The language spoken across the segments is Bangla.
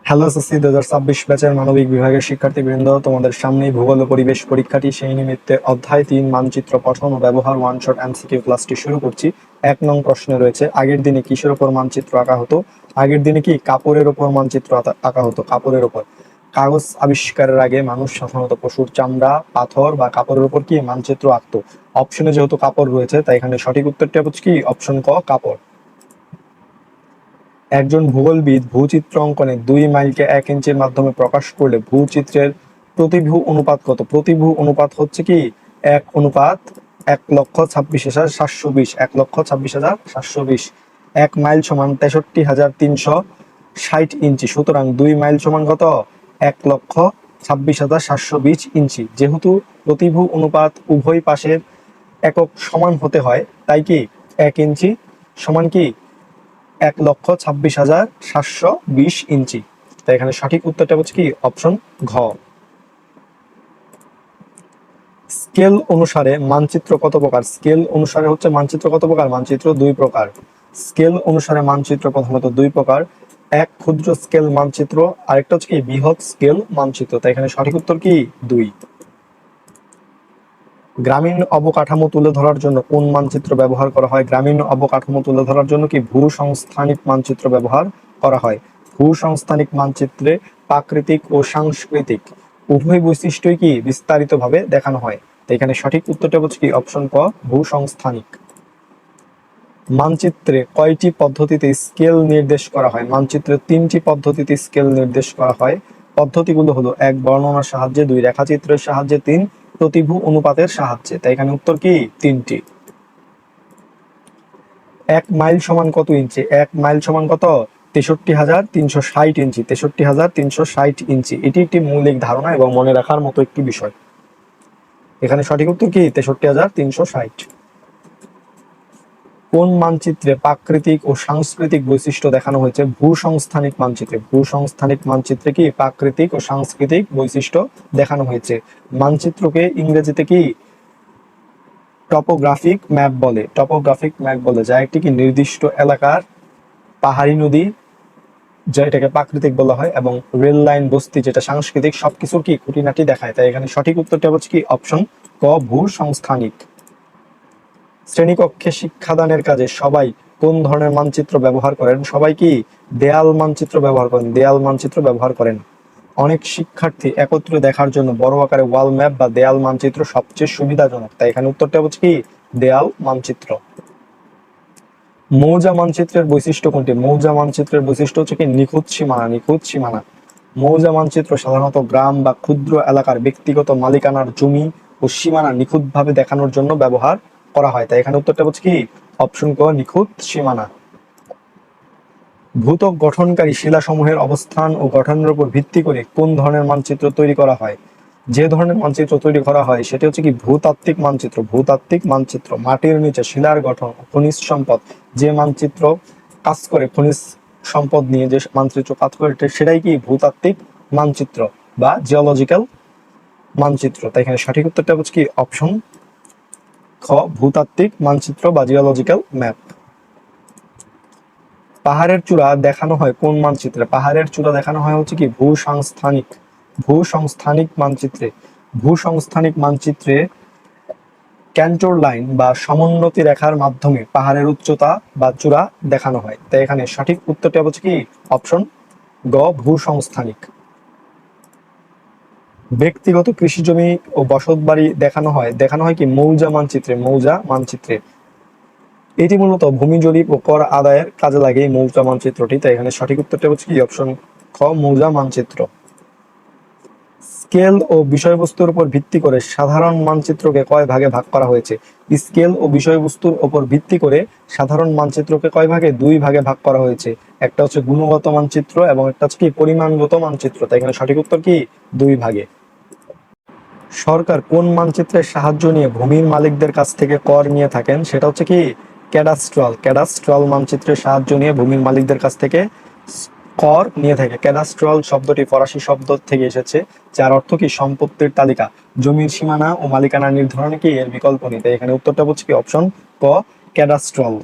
হ্যালো এসএসসি 2026 ব্যাচের মানবিক বিভাগের শিক্ষার্থীবৃন্দ, তোমাদের সামনেই ভূগোল ও পরিবেশ পরীক্ষাটি, সেই নিমিত্তে অধ্যায় 3 মানচিত্র পঠন ও ব্যবহার ওয়ান শট এমসিকিউ ক্লাসটি শুরু করছি। 1 নং প্রশ্নে রয়েছে, আগের দিনে কিসের উপর মানচিত্র আঁকা হতো? আগের দিনে কি কাপড়ের উপর মানচিত্র আঁকা হতো? কাপড়ের উপর। কাগজ আবিষ্কারের আগে মানুষ সাধারণত পশুর চামড়া, পাথর বা কাপড়ের উপর কি মানচিত্র আঁকতো? অপশনে যেহেতু কাপড় রয়েছে, তাই এখানে সঠিক উত্তরটি হচ্ছে কি অপশন ক, কাপড়। একজন ভূগোলবিদ ভূচিত্র অঙ্কনে 2 মাইলকে 1 ইঞ্চির মাধ্যমে প্রকাশ করলে ভূচিত্রের প্রতিভু অনুপাত কত? প্রতিভু অনুপাত হচ্ছে কি 1:1,26,720। 1,26,720। 1 মাইল সমান 63,360 ইঞ্চি। সুতরাং 2 মাইল সমান কত? 1,26,720 ইঞ্চি। যেহেতু প্রতিভু অনুপাত উভয় পাশের একক সমান হতে হয়, তাই কি 1 ইঞ্চি সমান কি 1,26,720 ইঞ্চি। তাই এখানে সঠিক উত্তরটা হচ্ছে কি অপশন ঘ। স্কেল অনুসারে মানচিত্র কত প্রকার? স্কেল অনুসারে হচ্ছে মানচিত্র কত প্রকার? মানচিত্র 2 প্রকার। স্কেল অনুসারে মানচিত্র প্রথমত 2 প্রকার। এক ক্ষুদ্র স্কেল মানচিত্র, আরেকটা হচ্ছে কি বৃহৎ স্কেল মানচিত্র। তাই এখানে সঠিক উত্তর কি 2। গ্রামীণ অবকাঠামো তুলে ধরার জন্য কোন মানচিত্র ব্যবহার করা হয়? গ্রামীণ অবকাঠামো তুলে ধরার জন্য কি ভূসংস্থানিক মানচিত্র ব্যবহার করা হয়। ভূসংস্থানিক মানচিত্রে প্রাকৃতিক ও সাংস্কৃতিক উভয় বৈশিষ্ট্যই কি বিস্তারিতভাবে দেখানো হয়। তো এখানে সঠিক উত্তরটা হচ্ছে কি অপশন ক, ভূসংস্থানিক। মানচিত্রে কয়টি পদ্ধতিতে স্কেল নির্দেশ করা হয়? মানচিত্রে 3টি পদ্ধতিতে স্কেল নির্দেশ করা হয়। পদ্ধতিগুলো হলো 1 বর্ণনার সাহায্যে, 2 রেখাচিত্রের সাহায্যে, 3 প্রতিভু অনুপাতের সাহায্যে। তাই এখানে উত্তর কি 3টি। 1 মাইল সমান কত ইঞ্চি? 1 মাইল সমান কত? 63,360 ইঞ্চি। 63,360 ইঞ্চি। এটি একটি মৌলিক ধারণা এবং মনে রাখার মতো একটি বিষয়। এখানে সঠিক উত্তর কি 63,360। কোন মানচিত্রে প্রাকৃতিক ও সাংস্কৃতিক বৈশিষ্ট্য দেখানো হয়েছে? ভূসংস্থানিক মানচিত্রে। ভূসংস্থানিক মানচিত্রে কি প্রাকৃতিক ও সাংস্কৃতিক বৈশিষ্ট্য দেখানো হয়েছে। মানচিত্রকে ইংরেজিতে কি টপোগ্রাফিক ম্যাপ বলে। টপোগ্রাফিক ম্যাপ বলে, যা একটি কি নির্দিষ্ট এলাকার পাহাড়ি নদী, যেটাকে প্রাকৃতিক বলা হয়, এবং রেল লাইন, বস্তি, যেটা সাংস্কৃতিক, সবকিছুর কি খুঁটিনাটি দেখায়। তাই এখানে সঠিক উত্তরটা হচ্ছে কি অপশন ক, ভূসংস্থানিক। শ্রেণীকক্ষে শিক্ষাদানের কাজে সবাই কোন ধরনের মানচিত্র ব্যবহার করেন? সবাই কি দেয়াল মানচিত্র ব্যবহার করেন। দেয়াল মানচিত্র ব্যবহার করেন। অনেক শিক্ষার্থী একত্রে দেখার জন্য বড় আকারে ওয়াল ম্যাপ বা দেয়াল মানচিত্র সবচেয়ে সুবিধাজনক। তাই এখানে উত্তরটা হচ্ছে কি দেয়াল মানচিত্র। মৌজা মানচিত্রের বৈশিষ্ট্য কোনটি? মৌজা মানচিত্রের বৈশিষ্ট্য হচ্ছে কি নিখুঁত সীমানা। নিখুঁত সীমানা। মৌজা মানচিত্র সাধারণত গ্রাম বা ক্ষুদ্র এলাকার ব্যক্তিগত মালিকানার জমি ও সীমানা নিখুঁতভাবে দেখানোর জন্য ব্যবহার করা হয়। তাই এখানে উত্তরটা হচ্ছে কি অপশন ক, নিখুঁত সীমানা। ভূত্বক গঠনকারী শিলাসমূহের অবস্থান ও গঠনের উপর ভিত্তি করে কোন ধরনের মানচিত্র তৈরি করা হয়? যে ধরনের মানচিত্র তৈরি করা হয় সেটি হচ্ছে কি ভূতাত্ত্বিক মানচিত্র। ভূতাত্ত্বিক মানচিত্র। মাটির নিচে শিলার গঠন, খনিজ সম্পদ, যে মানচিত্র কাজ করে, খনিজ সম্পদ নিয়ে যে মানচিত্র কাজ করে, সেটাই কি ভূতাত্ত্বিক মানচিত্র বা জিওলজিক্যাল মানচিত্র। তাই এখানে সঠিক উত্তরটা হচ্ছে কি অপশন খ, ভূতাত্ত্বিক মানচিত্র বা জিওলজিক্যাল ম্যাপ। পাহাড়ের চূড়া দেখানো হয় কোন মানচিত্রে? পাহাড়ের চূড়া দেখানো হয় হচ্ছে কি ভূসংস্থানিক। ভূসংস্থানিক মানচিত্রে। ভূসংস্থানিক মানচিত্রে ক্যান্টোর লাইন বা সমোন্নতি রেখার মাধ্যমে পাহাড়ের উচ্চতা বা চূড়া দেখানো হয়। তাই এখানে সঠিক উত্তরটা হচ্ছে কি অপশন গ, ভূসংস্থানিক। ব্যক্তিগত কৃষিজমি ও বসতবাড়ি দেখানো হয় কি মৌজা মানচিত্রে। মৌজা মানচিত্রে। এটি মূলত ভূমি জরিপ ও কর আদায়ের কাজে লাগে এই মৌজা মানচিত্রটি। তাই এখানে সঠিক উত্তরটা হচ্ছে কি অপশন খ, মৌজা মানচিত্র। স্কেল ও বিষয়বস্তুর উপর ভিত্তি করে সাধারণ মানচিত্রকে কয় ভাগে ভাগ করা হয়েছে? স্কেল ও বিষয়বস্তুর উপর ভিত্তি করে সাধারণ মানচিত্রকে কয় ভাগে? 2 ভাগে ভাগ করা হয়েছে। একটা হচ্ছে গুণগত মানচিত্র এবং একটা হচ্ছে কি পরিমাণগত মানচিত্র। তাই এখানে সঠিক উত্তর কি 2 ভাগে। সরকার কোন মানচিত্রের সাহায্য নিয়ে ভূমির মালিকদের কাছ থেকে কর নিয়ে থাকেন? সেটা হচ্ছে কি ক্যাডাস্ট্রাল। ক্যাডাস্ট্রাল মানচিত্রের সাহায্য নিয়ে ভূমির মালিকদের কাছ থেকে কর নিয়ে থাকে। ক্যাডাস্ট্রাল শব্দটি ফরাসি শব্দ থেকে এসেছে, যার অর্থ কি সম্পত্তির তালিকা। জমির সীমানা ও মালিকানা নির্ধারণে কি এর বিকল্প নেই। তাই এখানে উত্তরটা হচ্ছে কি অপশন ক, ক্যাডাস্ট্রাল।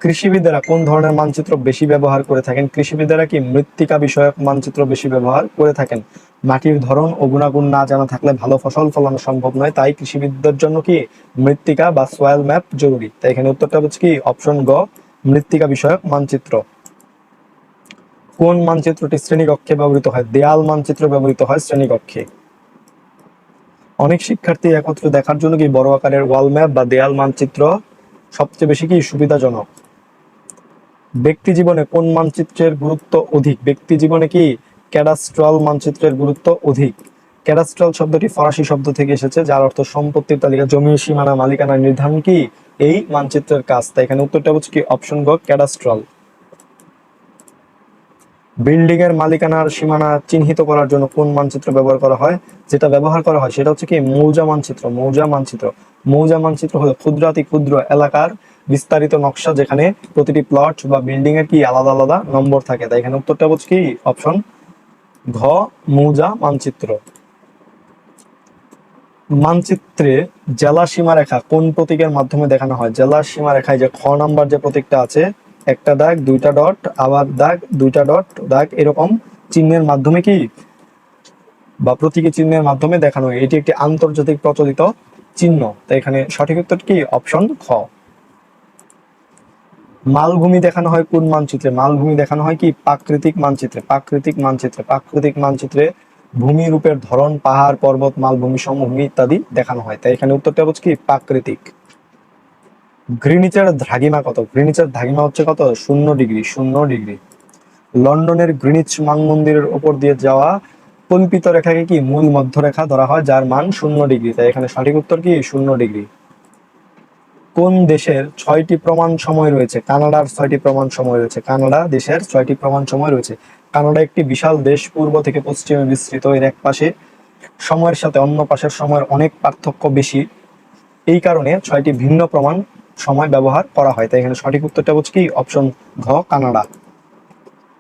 কৃষিবিদেরা কোন ধরনের মানচিত্র বেশি ব্যবহার করে থাকেন? কৃষিবিদেরা কি মৃত্তিকা বিষয়ক মানচিত্র বেশি ব্যবহার করে থাকেন? মাটির ধরন ও গুণাগুণ না জানা থাকলে ভালো ফসল ফলানো সম্ভব নয়, তাই কৃষিবিদদের জন্য কি মৃত্তিকা বা সয়েল ম্যাপ জরুরি। তাই এখানে উত্তরটা হচ্ছে কি অপশন গ, মৃত্তিকা বিষয়ক মানচিত্র। কোন মানচিত্রটি শ্রেণীকক্ষে ব্যবহৃত হয়? দেয়াল মানচিত্র ব্যবহৃত হয় শ্রেণীকক্ষে। অনেক শিক্ষার্থী একত্রে দেখার জন্য কি বড় আকারের ওয়াল ম্যাপ বা দেয়াল মানচিত্র সবচেয়ে বেশি কি সুবিধাজনক? ব্যক্তি জীবনে কোন মানচিত্রের গুরুত্ব অধিক? ব্যক্তি জীবনে কি ক্যাডাস্ট্রাল মানচিত্রের গুরুত্ব অধিক। ক্যাডাস্ট্রাল শব্দটি ফরাসি শব্দ থেকে এসেছে, যার অর্থ সম্পত্তির তালিকা, জমির সীমানা, মালিকানা নির্ধারণ কি এই মানচিত্রের কাজ। তাই এখানে উত্তরটা হচ্ছে কি অপশন গ, ক্যাডাস্ট্রাল। বিল্ডিং এর মালিকানার সীমানা চিহ্নিত করার জন্য কোন মানচিত্র ব্যবহার করা হয়? যেটা ব্যবহার করা হয় সেটা হচ্ছে কি মৌজা মানচিত্র। মৌজা মানচিত্র, মৌজা মানচিত্র হলো ক্ষুদ্রাতি ক্ষুদ্র এলাকার বিস্তারিত নকশা, যেখানে প্রতিটি প্লট বা বিল্ডিং এর কি আলাদা আলাদা নম্বর থাকে। তাই এখানে উত্তরটা হচ্ছে কি অপশন ঘ, মৌজা মানচিত্র। মানচিত্রে জেলা সীমারেখা কোন প্রতীকের মাধ্যমে দেখানো হয়? জেলা সীমারেখায় যে খ নাম্বার যে প্রতীকটা আছে, একটা দাগ, দুইটা ডট, আবার দাগ, দুইটা ডট, দাগ, এরকম চিহ্নের মাধ্যমে কি বা প্রতীকী চিহ্নের মাধ্যমে দেখানো হয়। এটি একটি আন্তর্জাতিক প্রচলিত চিহ্ন। তাই এখানে সঠিক উত্তর কি অপশন খ। মালভূমি দেখানো হয় কোন মানচিত্রে? মালভূমি দেখানো হয় কি প্রাকৃতিক মানচিত্রে। প্রাকৃতিক মানচিত্রে, প্রাকৃতিক মানচিত্রে ভূমি রূপের ধরন, পাহাড়, পর্বত, মালভূমি, সমভূমি ইত্যাদি দেখানো হয়। তাই এখানে উত্তরটা হচ্ছে কি প্রাকৃতিক। গ্রিনিচের দ্রাঘিমা কত? গ্রিনিচের দ্রাঘিমা হচ্ছে কত? 0 ডিগ্রি। 0 ডিগ্রি। লন্ডনের গ্রিনিচ মানমন্দিরের উপর দিয়ে যাওয়া কল্পিত রেখাকে কি মূল মধ্যরেখা ধরা হয়, যার মান 0 ডিগ্রি। তাই এখানে সঠিক উত্তর কি 0 ডিগ্রি। কোন দেশের 6টি প্রমাণ সময় রয়েছে? কানাডার 6টি প্রমাণ সময় রয়েছে। কানাডা দেশের 6টি প্রমাণ সময় রয়েছে। কানাডা একটি বিশাল দেশ, পূর্ব থেকে পশ্চিমে বিস্তৃত। এর এক পাশে সময়ের সাথে অন্য পাশের সময়ের অনেক পার্থক্য বেশি, এই কারণে 6টি ভিন্ন প্রমাণ সময় ব্যবহার করা হয়। তাই এখানে সঠিক উত্তরটা হচ্ছে কি অপশন ঘ, কানাডা।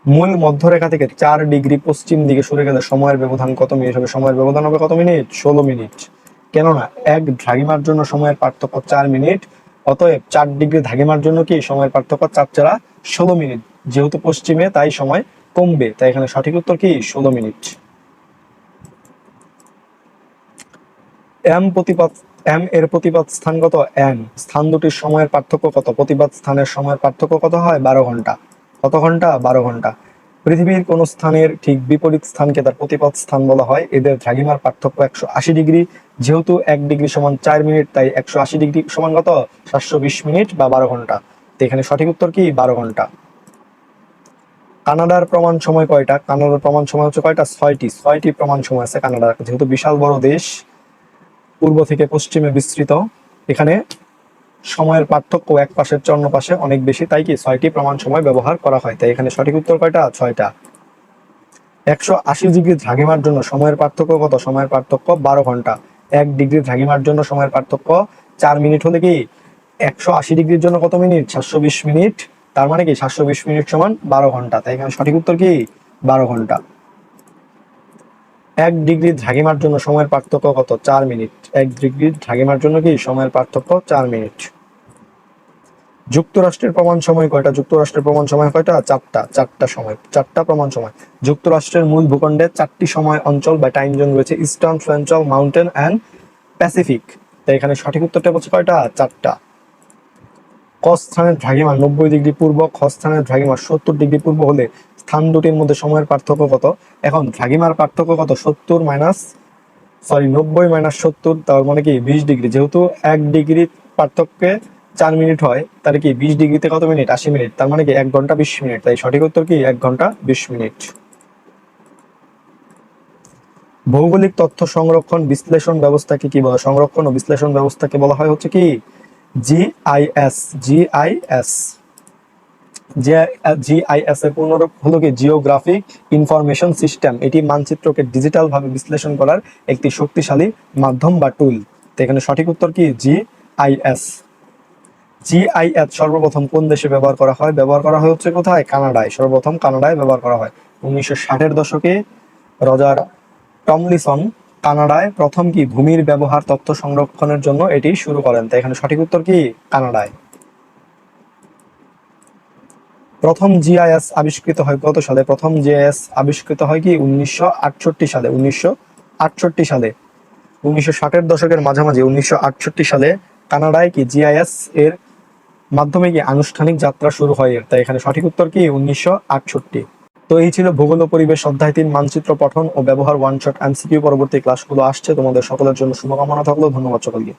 মূল মধ্যরেখা থেকে 4 ডিগ্রি পশ্চিম দিকে সরে গেলে সময়ের ব্যবধান কত মিনিট হবে? সময়ের ব্যবধান হবে কত মিনিট? 16 মিনিট। কেননা এক দ্রাঘিমার জন্য সময়ের পার্থক্য 4 মিনিট, অতএব 4 ডিগ্রি দ্রাঘিমার জন্য কি সময়ের পার্থক্য 4 4 16 মিনিট। যেহেতু পশ্চিমে তাই সময় কমবে। তাই এখানে সঠিক উত্তর কি 16 মিনিট। এম প্রতিপাদ, এম এর প্রতিপাদ স্থান কত? এন স্থান দুটির সময়ের পার্থক্য কত? প্রতিপাদ স্থানের সময়ের পার্থক্য কত হয়? 12 ঘন্টা। কত ঘন্টা? 12 ঘন্টা। পৃথিবীর কোন স্থানের ঠিক বিপরীত স্থানকে তার প্রতিপাদ স্থান বলা হয়। এদের দ্রাঘিমার পার্থক্য 180 ডিগ্রি। যেহেতু 1 ডিগ্রি সমান 4 মিনিট, তাই 180 ডিগ্রি সমান কত? 720 মিনিট বা 12 ঘন্টা। তো এখানে সঠিক উত্তর কি 12 ঘন্টা। কানাডার প্রমাণ সময় কয়টা? কানাডার প্রমাণ সময় হচ্ছে কয়টা? 6টি। 6টি প্রমাণ সময় আছে কানাডার। যেহেতু বিশাল বড় দেশ, পূর্ব থেকে পশ্চিমে বিস্তৃত, এখানে সময়ের পার্থক্য এক পাশের চেয়ে অন্য পাশে অনেক বেশি, তাই কি 6টি প্রমাণ সময় ব্যবহার করা হয়। তাই এখানে সঠিক উত্তর কয়টা? 6টা। 180 ডিগ্রি দ্রাঘিমার জন্য সময়ের পার্থক্য কত? সময়ের পার্থক্য 12 ঘন্টা। 1 ডিগ্রি দ্রাঘিমার জন্য সময়ের পার্থক্য 4 মিনিট হলে কি 180 ডিগ্রির জন্য কত মিনিট? 720 মিনিট। তার মানে কি 720 মিনিট সমান 12 ঘন্টা। তাই এখানে সঠিক উত্তর কি 12 ঘন্টা। 1 ডিগ্রি দ্রাঘিমার জন্য সময়ের পার্থক্য কত? 4 মিনিট। 1 ডিগ্রি দ্রাঘিমার জন্য কি সময়ের পার্থক্য 4 মিনিট। যুক্তরাষ্ট্রের প্রমাণ সময় কয়টা? যুক্তরাষ্ট্রের প্রমাণ সময় কয়টা? 4টা। 4টা সময়, 4টা প্রমাণ সময়। যুক্তরাষ্ট্রের মূল ভূখণ্ডে 4টি সময় অঞ্চল বা টাইম জোন রয়েছে: eastern, central, mountain and Pacific. তাই এখানে সঠিক উত্তরটা হচ্ছে কয়টা? 4টা। ক স্থানের দ্রাঘিমা 90 ডিগ্রি পূর্ব, খ স্থানের দ্রাঘিমা 70 ডিগ্রি পূর্ব হলে স্থান দুটির মধ্যে সময়ের পার্থক্য কত? এখন দ্রাঘিমার পার্থক্য কত? 90 মাইনাস 70, তার মানে কি 20 ডিগ্রি। যেহেতু 1 ডিগ্রি পার্থক্যে 4 মিনিট হয়, তাহলে কি 20 ডিগ্রিতে কত মিনিট? 80 মিনিট। তার মানে কি 1 ঘন্টা 20 মিনিট। তাই সঠিক উত্তর কি 1 ঘন্টা 20 মিনিট। ভৌগোলিক তথ্য সংরক্ষণ বিশ্লেষণ ব্যবস্থাকে কি বলা? সংরক্ষণ ও বিশ্লেষণ ব্যবস্থাকে বলা হয় হচ্ছে কি জিআইএস। জিআইএস, জিআইএস এর পূর্ণরূপ হলো কি জিওগ্রাফিক ইনফরমেশন সিস্টেম। এটি মানচিত্রকে ডিজিটাল ভাবে বিশ্লেষণ করার একটি শক্তিশালী মাধ্যম বা টুল। তো এখানে সঠিক উত্তর কি জিআইএস। জিআইএস সর্বপ্রথম কোন দেশে ব্যবহার করা হয়? ব্যবহার করা হয় হচ্ছে কোথায়? কানাডায়। সর্বপ্রথম কানাডায় ব্যবহার করা হয়। 1960-এর দশকে রজার টমলিনসন কানাডায় প্রথম কি ভূমির ব্যবহার তথ্য সংরক্ষণের জন্য এটি শুরু করেন। তাই এখানে সঠিক উত্তর কি কানাডায়। প্রথম জিআইএস আবিষ্কৃত হয় কত সালে? প্রথম জিআইএস আবিষ্কৃত হয় কি 1968 সালে। 1968 সালে, 1960-এর দশকের মাঝামাঝি 1968 সালে কানাডায় কি জিআইএস এর মাধ্যমে কি আনুষ্ঠানিক যাত্রা শুরু হয়। তাই এখানে সঠিক উত্তর কি 1968। তো এই ছিল ভূগোল ও পরিবেশ অধ্যায় 3 মানচিত্র পঠন ও ব্যবহার ওয়ান শট এমসিকিউ। পরবর্তী ক্লাসগুলো আসছে, তোমাদের সকলের জন্য শুভকামনা থাকলো। ধন্যবাদ সকলকে।